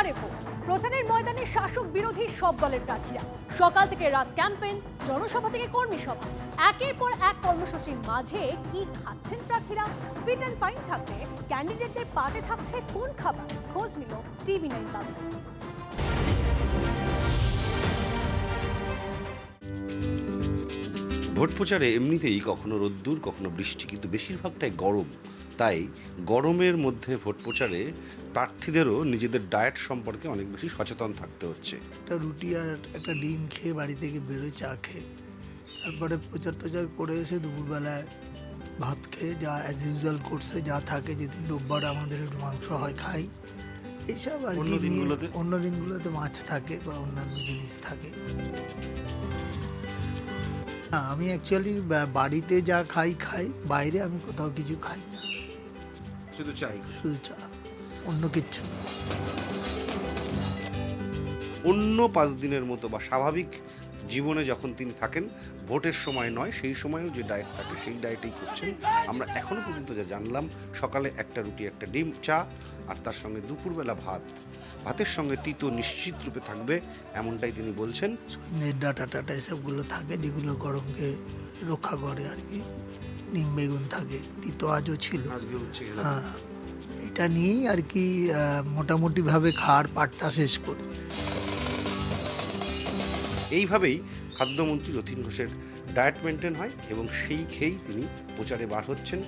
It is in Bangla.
এবারে ভোট প্রচারের ময়দানে শাসক বিরোধী সব দলের প্রার্থীরা সকাল থেকে রাত ক্যাম্পেইন, জনসভা থেকে কর্মী সভা, একের পর এক কর্মসূচির মাঝে কি খাচ্ছেন প্রার্থীরা? ফিট অ্যান্ড ফাইন থাকতে ক্যান্ডিডেটদের পাতে থাকছে কোন খাবার? খোঁজ নিল TV9 বাংলা। ভোট প্রচারে এমনিতেই কখনো রোদ্দুর কখনো বৃষ্টি, কিন্তু বেশিরভাগটাই গরম। তাই গরমের মধ্যে ভোট প্রচারে প্রার্থীদেরও নিজেদের ডায়েট সম্পর্কে অনেক বেশি সচেতন থাকতে হচ্ছে। একটা রুটি আর একটা ডিম খেয়ে বাড়ি থেকে বেরোয়, চা খেয়ে, তারপরে প্রচার করে এসে দুপুরবেলায় ভাত খেয়ে যা অ্যাজ ইউজুয়াল কোর্সে যা থাকে, যেদিন রোববার আমাদের একটু মাংস হয় খাই, এইসব আর কি। অন্য দিনগুলোতে মাছ থাকে বা অন্যান্য জিনিস থাকে। না, আমি অ্যাকচুয়ালি বাড়িতে যা খাই, বাইরে আমি কোথাও কিছু খাই না, শুধু চাই, শুধু চা, অন্য কিচ্ছু না। অন্য 5 দিনের মতো বা স্বাভাবিক জীবনে যখন তিনি থাকেন, ভোটের সময় নয়, সেই সময়ও যে ডায়েট থাকে সেই ডায়েটেই করছেন। আমরা এখনো পর্যন্ত যা জানলাম, সকালে একটা রুটি একটা ডিম চা, আর তার সঙ্গে দুপুরবেলা ভাতের সঙ্গে তিতো নিশ্চিত রূপে থাকবে, এমনটাই তিনি বলছেন। সজনের ডাটা এসবগুলো থাকে যেগুলো গরমকে রক্ষা করে আর কি। নিম বেগুন থাকে, তিতো আজও ছিল। হ্যাঁ, এটা নিয়েই আর কি মোটামুটিভাবে খাওয়ার পাটটা শেষ করি। এইভাবেই খাদ্যমন্ত্রী রথীন ঘোষের ডায়েট মেনটেন হয় এবং সেই খেয়েই তিনি প্রচারে বার হচ্ছেন।